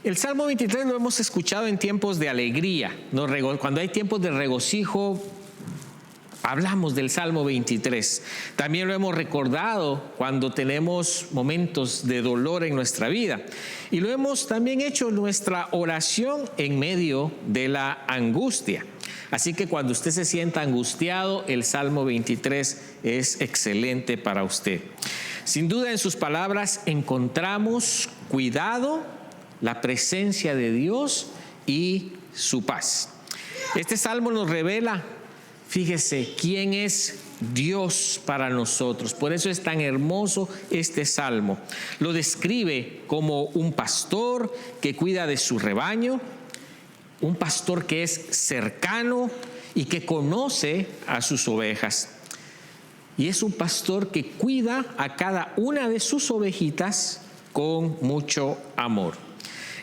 El Salmo 23 lo hemos escuchado en tiempos de alegría. Cuando hay tiempos de regocijo, hablamos del Salmo 23. También lo hemos recordado cuando tenemos momentos de dolor en nuestra vida. Y lo hemos también hecho nuestra oración en medio de la angustia. Así que cuando usted se sienta angustiado, el Salmo 23 es excelente para usted. Sin duda, en sus palabras encontramos cuidado, la presencia de Dios y su paz. Este salmo nos revela, fíjese, quién es Dios para nosotros. Por eso es tan hermoso este salmo. Lo describe como un pastor que cuida de su rebaño, un pastor que es cercano y que conoce a sus ovejas. Y es un pastor que cuida a cada una de sus ovejitas con mucho amor.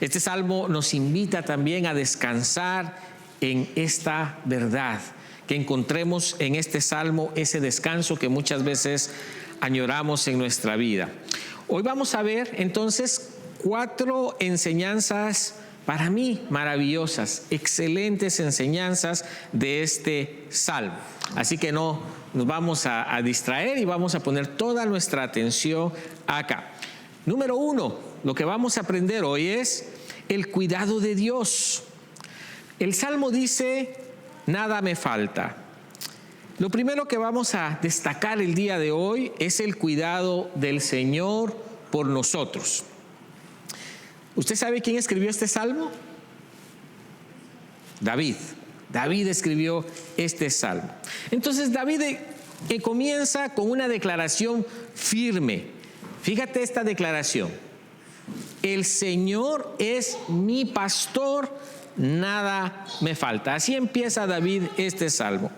Este salmo nos invita también a descansar en esta verdad, que encontremos en este salmo ese descanso que muchas veces añoramos en nuestra vida. Hoy vamos a ver entonces 4 enseñanzas para mí maravillosas, excelentes enseñanzas de este salmo. Así que no nos vamos a distraer y vamos a poner toda nuestra atención acá. Número 1, lo que vamos a aprender hoy es el cuidado de Dios. El Salmo dice, nada me falta. Lo primero que vamos a destacar el día de hoy es el cuidado del Señor por nosotros. ¿Usted sabe quién escribió este Salmo? David. David escribió este Salmo. Entonces David comienza con una declaración firme. Fíjate esta declaración. El Señor es mi pastor, nada me falta. Así empieza David este salmo.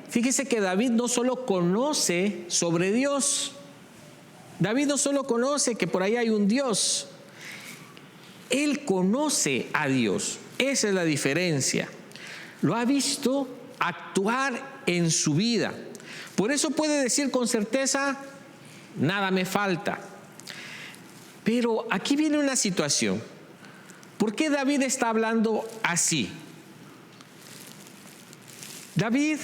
Fíjese que David no solo conoce sobre Dios, David no solo conoce que por ahí hay un Dios, él conoce a Dios. Esa es la diferencia. Lo ha visto actuar en su vida. Por eso puede decir con certeza, nada me falta. Pero aquí viene una situación. ¿Por qué David está hablando así? David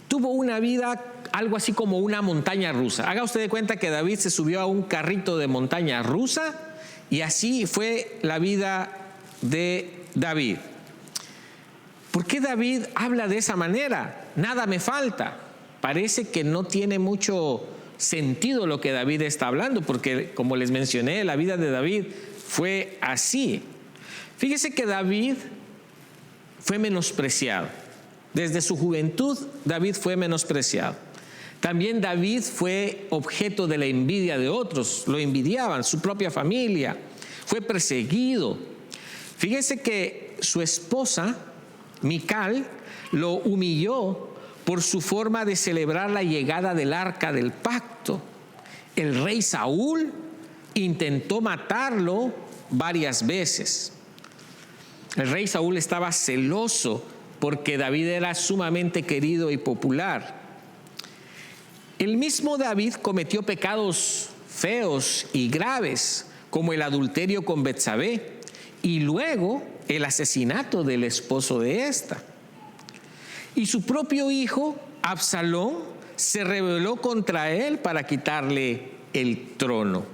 tuvo una vida algo así como una montaña rusa. Haga usted de cuenta que David se subió a un carrito de montaña rusa y así fue la vida de David. ¿Por qué David habla de esa manera? Nada me falta. Parece que no tiene mucho sentido lo que David está hablando, porque como les mencioné, la vida de David fue así. Fíjese que David fue menospreciado. Desde su juventud, David fue menospreciado. También David fue objeto de la envidia de otros. Lo envidiaban, su propia familia. Fue perseguido. Fíjese que su esposa, Mical, lo humilló por su forma de celebrar la llegada del arca del pacto. El rey Saúl intentó matarlo varias veces. El rey Saúl estaba celoso porque David era sumamente querido y popular. El mismo David cometió pecados feos y graves, como el adulterio con Betsabé y luego el asesinato del esposo de esta. Y su propio hijo, Absalón, se rebeló contra él para quitarle el trono.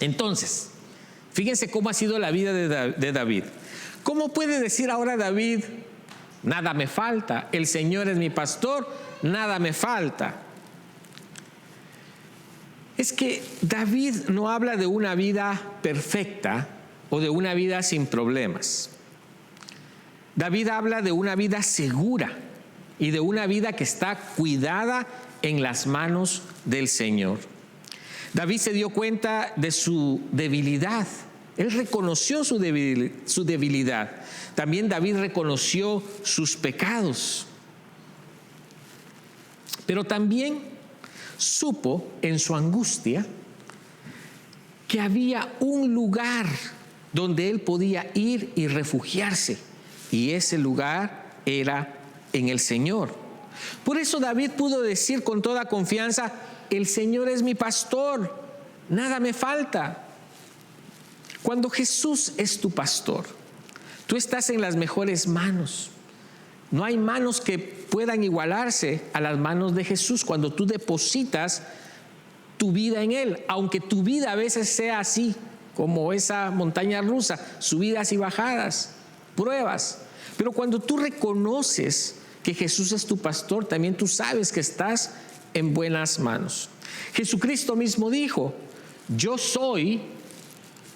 Entonces, fíjense cómo ha sido la vida de David. ¿Cómo puede decir ahora David, nada me falta? El Señor es mi pastor, nada me falta. Es que David no habla de una vida perfecta o de una vida sin problemas. David habla de una vida segura y de una vida que está cuidada en las manos del Señor. David se dio cuenta de su debilidad. Él reconoció su debilidad. También David reconoció sus pecados. Pero también supo en su angustia que había un lugar donde él podía ir y refugiarse. Y ese lugar era en el Señor. Por eso David pudo decir con toda confianza, el Señor es mi pastor, nada me falta. Cuando Jesús es tu pastor, tú estás en las mejores manos. No hay manos que puedan igualarse a las manos de Jesús cuando tú depositas tu vida en Él, aunque tu vida a veces sea así, como esa montaña rusa, subidas y bajadas, pruebas. Pero cuando tú reconoces que Jesús es tu pastor, también tú sabes que estás en buenas manos. Jesucristo mismo dijo: yo soy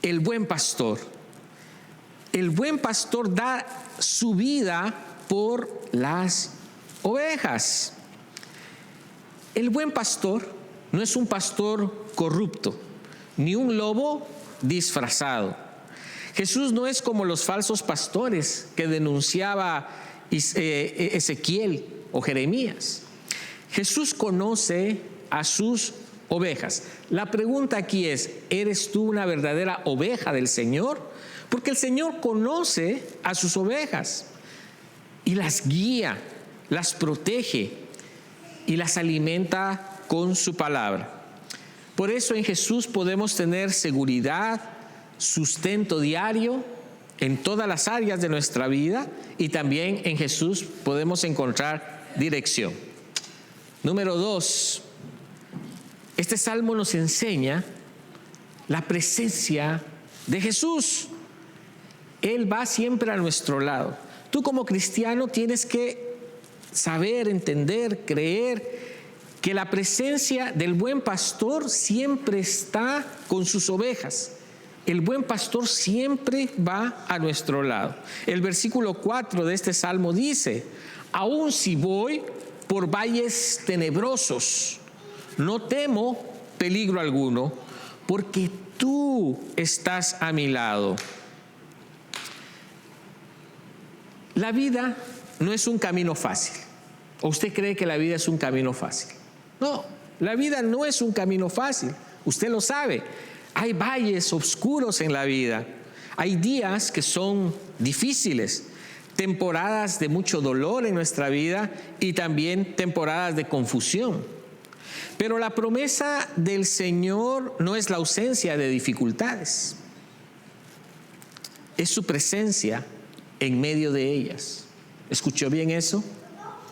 el buen pastor. El buen pastor da su vida por las ovejas. El buen pastor no es un pastor corrupto, ni un lobo disfrazado. Jesús no es como los falsos pastores que denunciaba Ezequiel o Jeremías. Jesús conoce a sus ovejas. La pregunta aquí es: ¿eres tú una verdadera oveja del Señor? Porque el Señor conoce a sus ovejas y las guía, las protege y las alimenta con su palabra. Por eso en Jesús podemos tener seguridad, sustento diario en todas las áreas de nuestra vida, y también en Jesús podemos encontrar dirección. Número 2, este salmo nos enseña la presencia de Jesús. Él va siempre a nuestro lado. Tú como cristiano tienes que saber, entender, creer que la presencia del buen pastor siempre está con sus ovejas. El buen pastor siempre va a nuestro lado. El versículo 4 de este salmo dice: aun si voy por valles tenebrosos, no temo peligro alguno, porque tú estás a mi lado. La vida no es un camino fácil. ¿O usted cree que la vida es un camino fácil? No, la vida no es un camino fácil. Usted lo sabe. Hay valles oscuros en la vida. Hay días que son difíciles, temporadas de mucho dolor en nuestra vida y también temporadas de confusión. Pero la promesa del Señor no es la ausencia de dificultades. Es su presencia en medio de ellas. ¿Escuchó bien eso?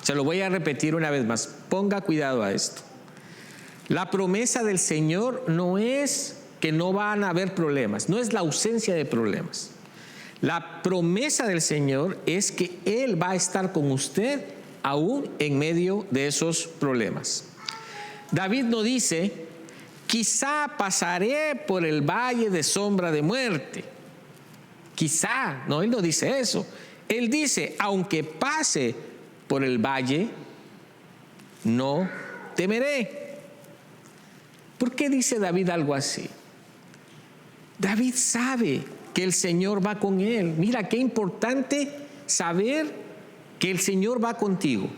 Se lo voy a repetir una vez más. Ponga cuidado a esto. La promesa del Señor no es que no van a haber problemas, no es la ausencia de problemas. La promesa del Señor es que Él va a estar con usted aún en medio de esos problemas. David no dice: quizá pasaré por el valle de sombra de muerte. Quizá, no, él no dice eso. Él dice: aunque pase por el valle, no temeré. ¿Por qué dice David algo así? David sabe que el Señor va con él. Mira qué importante saber que el Señor va contigo,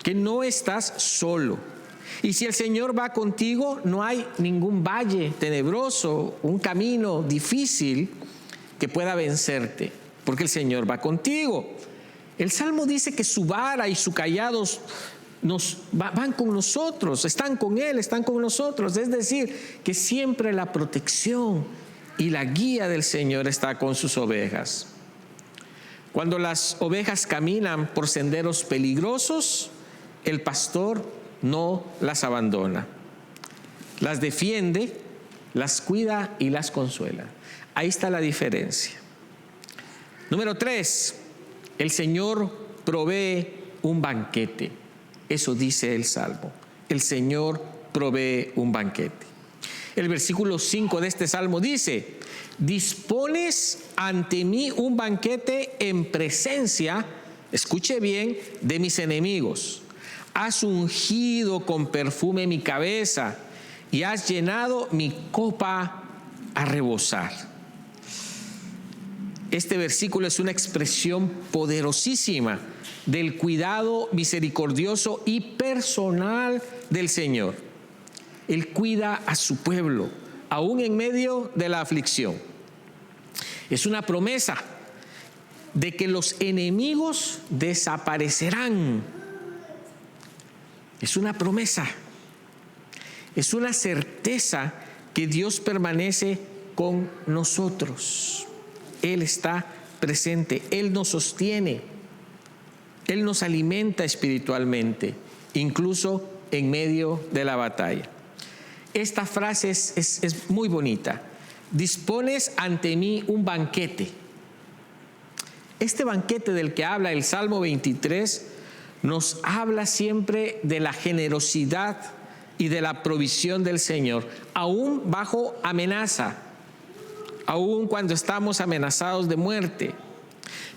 que no estás solo. Y si el Señor va contigo, no hay ningún valle tenebroso, un camino difícil que pueda vencerte, porque el Señor va contigo. El Salmo dice que su vara y su cayado van con nosotros, están con Él, están con nosotros. Es decir, que siempre la protección y la guía del Señor está con sus ovejas. Cuando las ovejas caminan por senderos peligrosos, el pastor no las abandona. Las defiende, las cuida y las consuela. Ahí está la diferencia. Número 3, el Señor provee un banquete. Eso dice el Salmo. El Señor provee un banquete. El versículo 5 de este Salmo dice: dispones ante mí un banquete en presencia, escuche bien, de mis enemigos. Has ungido con perfume mi cabeza y has llenado mi copa a rebosar. Este versículo es una expresión poderosísima del cuidado misericordioso y personal del Señor. Él cuida a su pueblo, aún en medio de la aflicción. Es una promesa de que los enemigos desaparecerán. Es una promesa. Es una certeza que Dios permanece con nosotros. Él está presente, Él nos sostiene, Él nos alimenta espiritualmente, incluso en medio de la batalla. Esta frase es muy bonita. Dispones ante mí un banquete. Este banquete del que habla el Salmo 23 nos habla siempre de la generosidad y de la provisión del Señor, aún bajo amenaza, aún cuando estamos amenazados de muerte.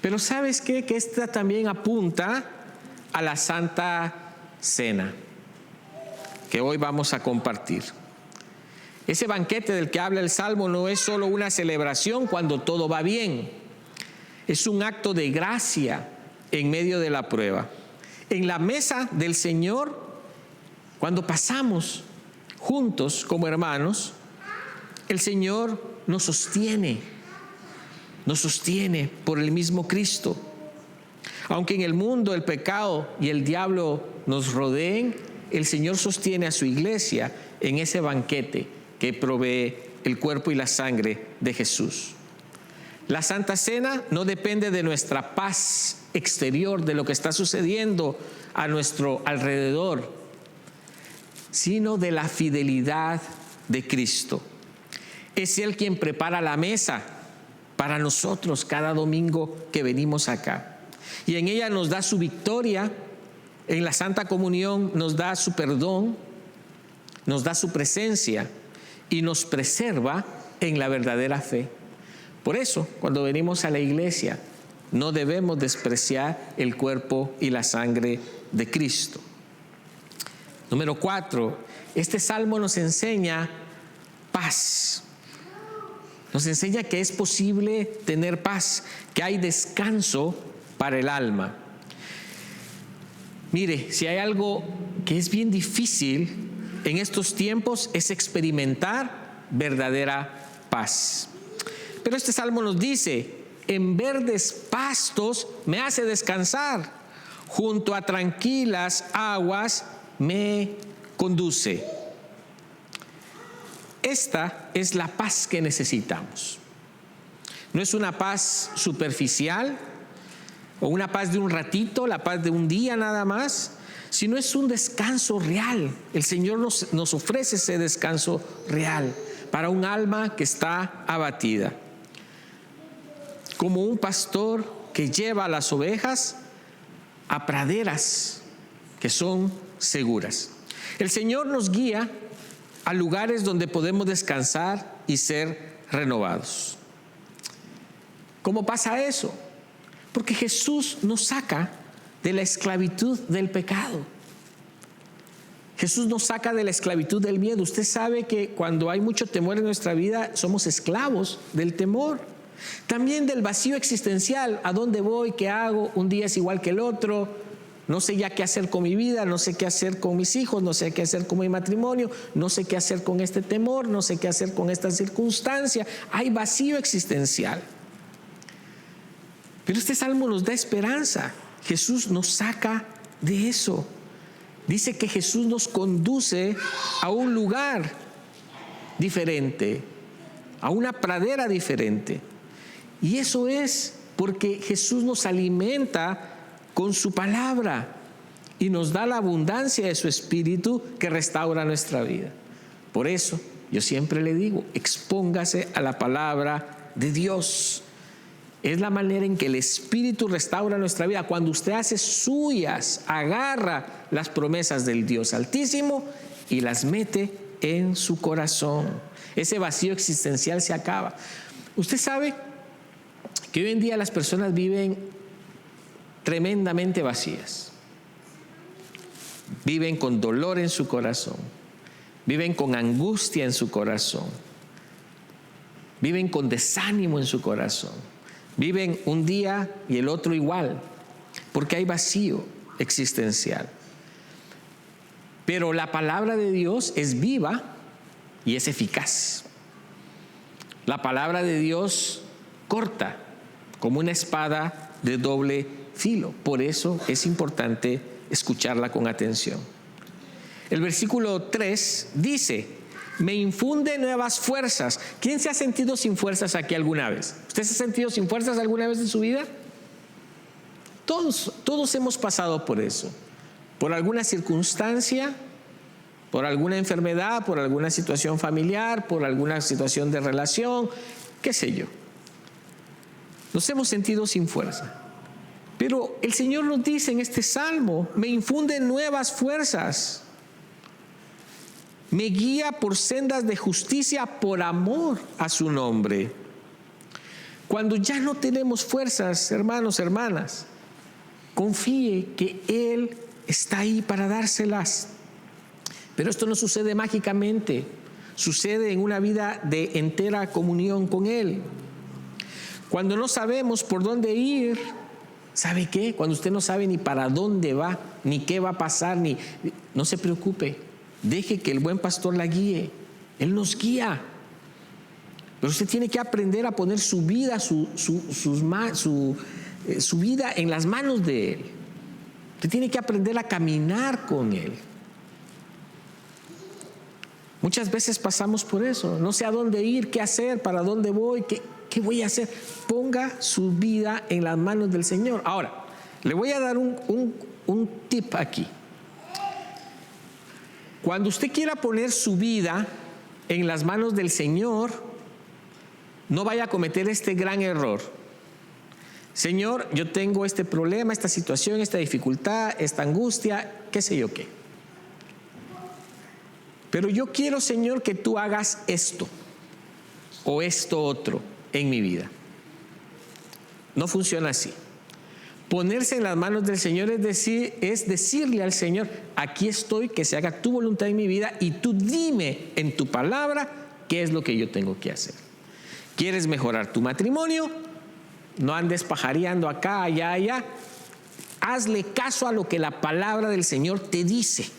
Pero ¿sabes qué? Que esta también apunta a la Santa Cena, que hoy vamos a compartir. Ese banquete del que habla el Salmo no es solo una celebración cuando todo va bien, es un acto de gracia en medio de la prueba. En la mesa del Señor, cuando pasamos juntos como hermanos, el Señor nos sostiene por el mismo Cristo. Aunque en el mundo el pecado y el diablo nos rodeen, el Señor sostiene a su iglesia en ese banquete que provee el cuerpo y la sangre de Jesús. La Santa Cena no depende de nuestra paz exterior, de lo que está sucediendo a nuestro alrededor, sino de la fidelidad de Cristo. Es Él quien prepara la mesa para nosotros cada domingo que venimos acá. Y en ella nos da su victoria, en la Santa Comunión nos da su perdón, nos da su presencia y nos preserva en la verdadera fe. Por eso, cuando venimos a la iglesia, no debemos despreciar el cuerpo y la sangre de Cristo. Número 4, este salmo nos enseña paz. Nos enseña que es posible tener paz, que hay descanso para el alma. Mire, si hay algo que es bien difícil en estos tiempos es experimentar verdadera paz. Pero este salmo nos dice: en verdes pastos me hace descansar, junto a tranquilas aguas me conduce. Esta es la paz que necesitamos. No es una paz superficial o una paz de un ratito, la paz de un día nada más, sino es un descanso real. El Señor nos ofrece ese descanso real para un alma que está abatida. Como un pastor que lleva a las ovejas a praderas que son seguras. El Señor nos guía a lugares donde podemos descansar y ser renovados. ¿Cómo pasa eso? Porque Jesús nos saca de la esclavitud del pecado. Jesús nos saca de la esclavitud del miedo. Usted sabe que cuando hay mucho temor en nuestra vida, somos esclavos del temor. También del vacío existencial. ¿A dónde voy? ¿Qué hago? Un día es igual que el otro. No sé ya qué hacer con mi vida, no sé qué hacer con mis hijos, no sé qué hacer con mi matrimonio, no sé qué hacer con este temor, no sé qué hacer con esta circunstancia. Hay vacío existencial. Pero este salmo nos da esperanza. Jesús nos saca de eso. Dice que Jesús nos conduce a un lugar diferente, a una pradera diferente. Y eso es porque Jesús nos alimenta con su palabra y nos da la abundancia de su Espíritu que restaura nuestra vida. Por eso yo siempre le digo, expóngase a la palabra de Dios. Es la manera en que el Espíritu restaura nuestra vida. Cuando usted hace suyas, agarra las promesas del Dios Altísimo y las mete en su corazón. Ese vacío existencial se acaba. Usted sabe que hoy en día las personas viven tremendamente vacías. Viven con dolor en su corazón. Viven con angustia en su corazón. Viven con desánimo en su corazón. Viven un día y el otro igual, porque hay vacío existencial. Pero la palabra de Dios es viva y es eficaz. La palabra de Dios corta como una espada de doble filo. Por eso es importante escucharla con atención. El versículo 3 dice: me infunde nuevas fuerzas. ¿Quién se ha sentido sin fuerzas aquí alguna vez? ¿Usted se ha sentido sin fuerzas alguna vez en su vida? Todos hemos pasado por eso, por alguna circunstancia, por alguna enfermedad, por alguna situación familiar, por alguna situación de relación, qué sé yo. Nos hemos sentido sin fuerza. Pero el Señor nos dice en este salmo, me infunde nuevas fuerzas. Me guía por sendas de justicia por amor a su nombre. Cuando ya no tenemos fuerzas, hermanos, hermanas, confíe que Él está ahí para dárselas. Pero esto no sucede mágicamente, sucede en una vida de entera comunión con Él. Cuando no sabemos por dónde ir, ¿sabe qué? Cuando usted no sabe ni para dónde va, ni qué va a pasar, no se preocupe. Deje que el buen pastor la guíe. Él nos guía. Pero usted tiene que aprender a poner su vida, su vida en las manos de Él. Usted tiene que aprender a caminar con Él. Muchas veces pasamos por eso. No sé a dónde ir, qué hacer, para dónde voy, qué voy a hacer. Ponga su vida en las manos del Señor. Ahora, le voy a dar un tip aquí. Cuando usted quiera poner su vida en las manos del Señor, no vaya a cometer este gran error. Señor, yo tengo este problema, esta situación, esta dificultad, esta angustia, qué sé yo qué. Pero yo quiero, Señor, que tú hagas esto o esto otro en mi vida. No funciona así. Ponerse en las manos del Señor es decirle al Señor, aquí estoy, que se haga tu voluntad en mi vida y tú dime en tu palabra qué es lo que yo tengo que hacer. ¿Quieres mejorar tu matrimonio? No andes pajareando acá, allá, allá. Hazle caso a lo que la palabra del Señor te dice.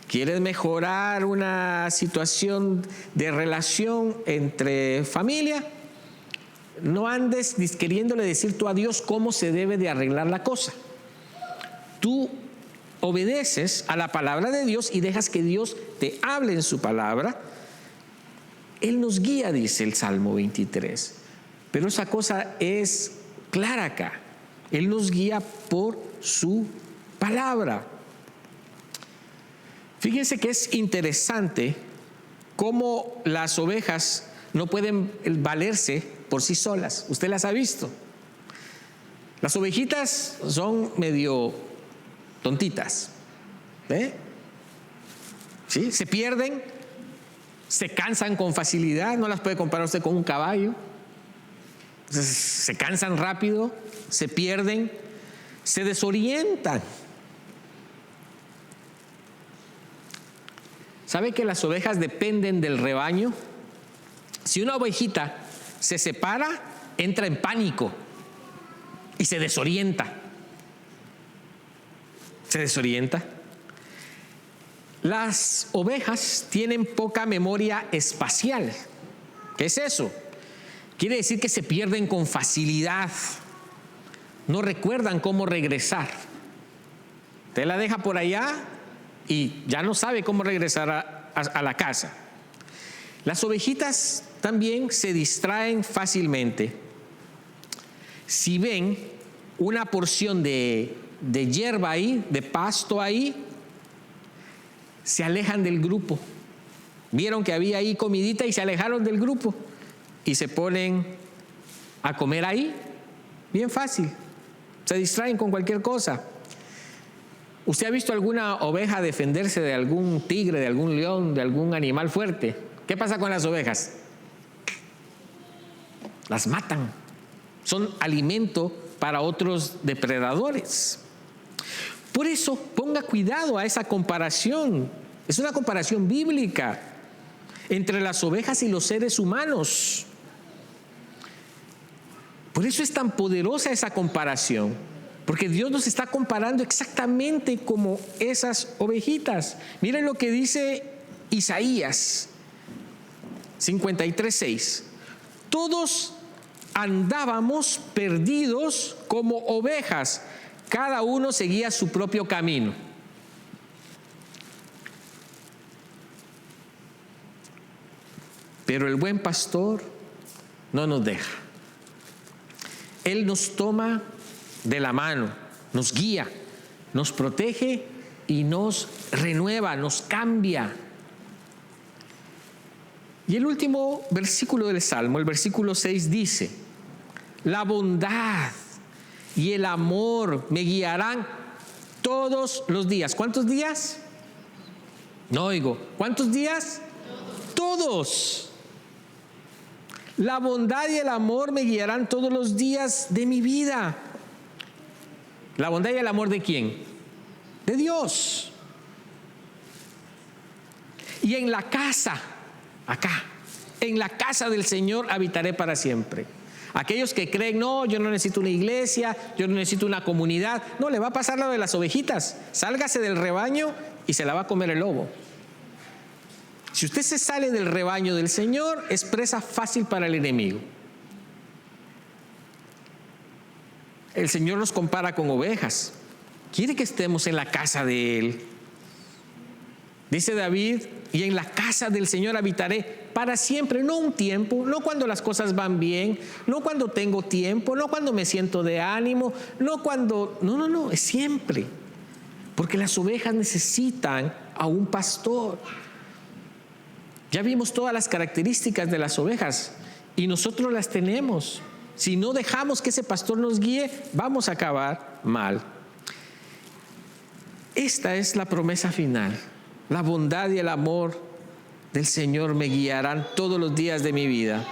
¿Quieres mejorar una situación de relación entre familia? No andes queriéndole decir tú a Dios cómo se debe de arreglar la cosa. Tú obedeces a la palabra de Dios y dejas que Dios te hable en su palabra. Él nos guía, dice el Salmo 23. Pero esa cosa es clara acá. Él nos guía por su palabra. Fíjense que es interesante cómo las ovejas no pueden valerse por sí solas. Usted las ha visto. Las ovejitas son medio tontitas. ¿Sí? Se pierden, se cansan con facilidad. No las puede comparar usted con un caballo. Entonces, se cansan rápido, se pierden, se desorientan. ¿Sabe que las ovejas dependen del rebaño? Si una ovejita se separa, entra en pánico y se desorienta. Se desorienta. Las ovejas tienen poca memoria espacial. ¿Qué es eso? Quiere decir que se pierden con facilidad. No recuerdan cómo regresar. Usted la deja por allá y ya no sabe cómo regresar a la casa. Las ovejitas también se distraen fácilmente. Si ven una porción de hierba ahí, de pasto ahí, se alejan del grupo. Vieron que había ahí comidita y se alejaron del grupo y se ponen a comer ahí. Bien fácil. Se distraen con cualquier cosa. ¿Usted ha visto alguna oveja defenderse de algún tigre, de algún león, de algún animal fuerte? ¿Qué pasa con las ovejas? Las matan. Son alimento para otros depredadores. Por eso, ponga cuidado a esa comparación. Es una comparación bíblica entre las ovejas y los seres humanos. Por eso es tan poderosa esa comparación. Porque Dios nos está comparando exactamente como esas ovejitas. Miren lo que dice Isaías 53:6. Todos andábamos perdidos como ovejas, cada uno seguía su propio camino. Pero el buen pastor no nos deja. Él nos toma de la mano, nos guía, nos protege y nos renueva, nos cambia. Y el último versículo del Salmo, el versículo 6 dice: la bondad y el amor me guiarán todos los días. ¿Cuántos días? No oigo. ¿Cuántos días? Todos. La bondad y el amor me guiarán todos los días de mi vida. ¿La bondad y el amor de quién? De Dios. Y en la casa, acá, en la casa del Señor habitaré para siempre. Aquellos que creen, no, yo no necesito una iglesia, yo no necesito una comunidad. No, le va a pasar lo de las ovejitas. Sálgase del rebaño y se la va a comer el lobo. Si usted se sale del rebaño del Señor, es presa fácil para el enemigo. El Señor nos compara con ovejas. Quiere que estemos en la casa de Él. Dice David, y en la casa del Señor habitaré para siempre, no un tiempo, no cuando las cosas van bien, no cuando tengo tiempo, no cuando me siento de ánimo, no cuando... No, es siempre. Porque las ovejas necesitan a un pastor. Ya vimos todas las características de las ovejas y nosotros las tenemos. Si no dejamos que ese pastor nos guíe, vamos a acabar mal. Esta es la promesa final. La bondad y el amor del Señor me guiarán todos los días de mi vida.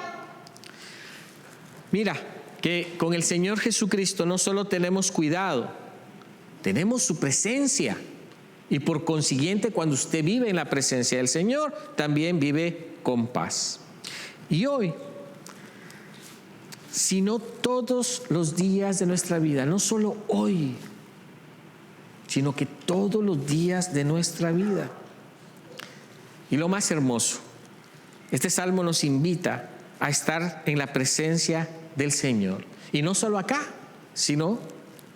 Mira, que con el Señor Jesucristo no solo tenemos cuidado, tenemos su presencia. Y por consiguiente, cuando usted vive en la presencia del Señor, también vive con paz. Y hoy, sino todos los días de nuestra vida, no solo hoy, sino que todos los días de nuestra vida. Y lo más hermoso, este salmo nos invita a estar en la presencia del Señor. Y no solo acá, sino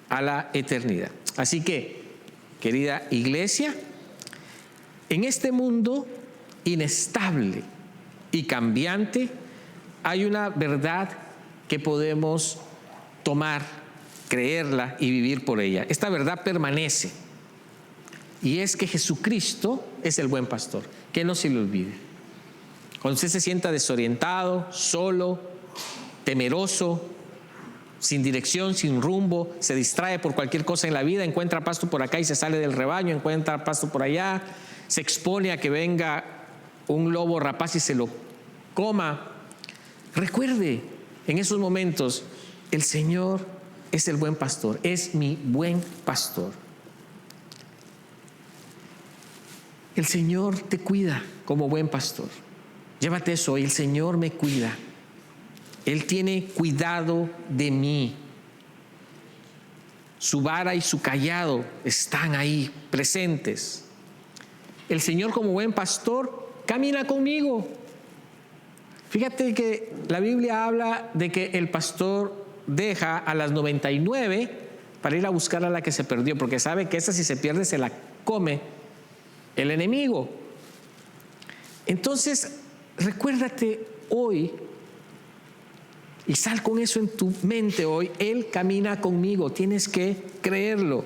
a la eternidad. Así que, querida iglesia, en este mundo inestable y cambiante, hay una verdad que podemos tomar, creerla y vivir por ella. Esta verdad permanece. Y es que Jesucristo es el buen pastor. Que no se le olvide. Cuando usted se sienta desorientado, solo, temeroso, sin dirección, sin rumbo, se distrae por cualquier cosa en la vida, encuentra pasto por acá y se sale del rebaño, encuentra pasto por allá, se expone a que venga un lobo rapaz y se lo coma. Recuerde, en esos momentos, el Señor es el buen pastor, es mi buen pastor. El Señor te cuida como buen pastor. Llévate eso, el Señor me cuida. Él tiene cuidado de mí. Su vara y su cayado están ahí presentes. El Señor como buen pastor camina conmigo. Fíjate que la Biblia habla de que el pastor deja a las 99 para ir a buscar a la que se perdió, porque sabe que esa si se pierde se la come el enemigo. Entonces, recuérdate hoy y sal con eso en tu mente hoy. Él camina conmigo, tienes que creerlo.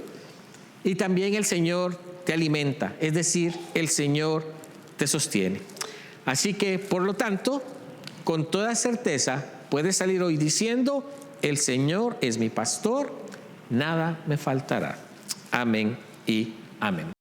Y también el Señor te alimenta, es decir, el Señor te sostiene. Así que, por lo tanto, con toda certeza, puedes salir hoy diciendo: el Señor es mi pastor, nada me faltará. Amén y amén.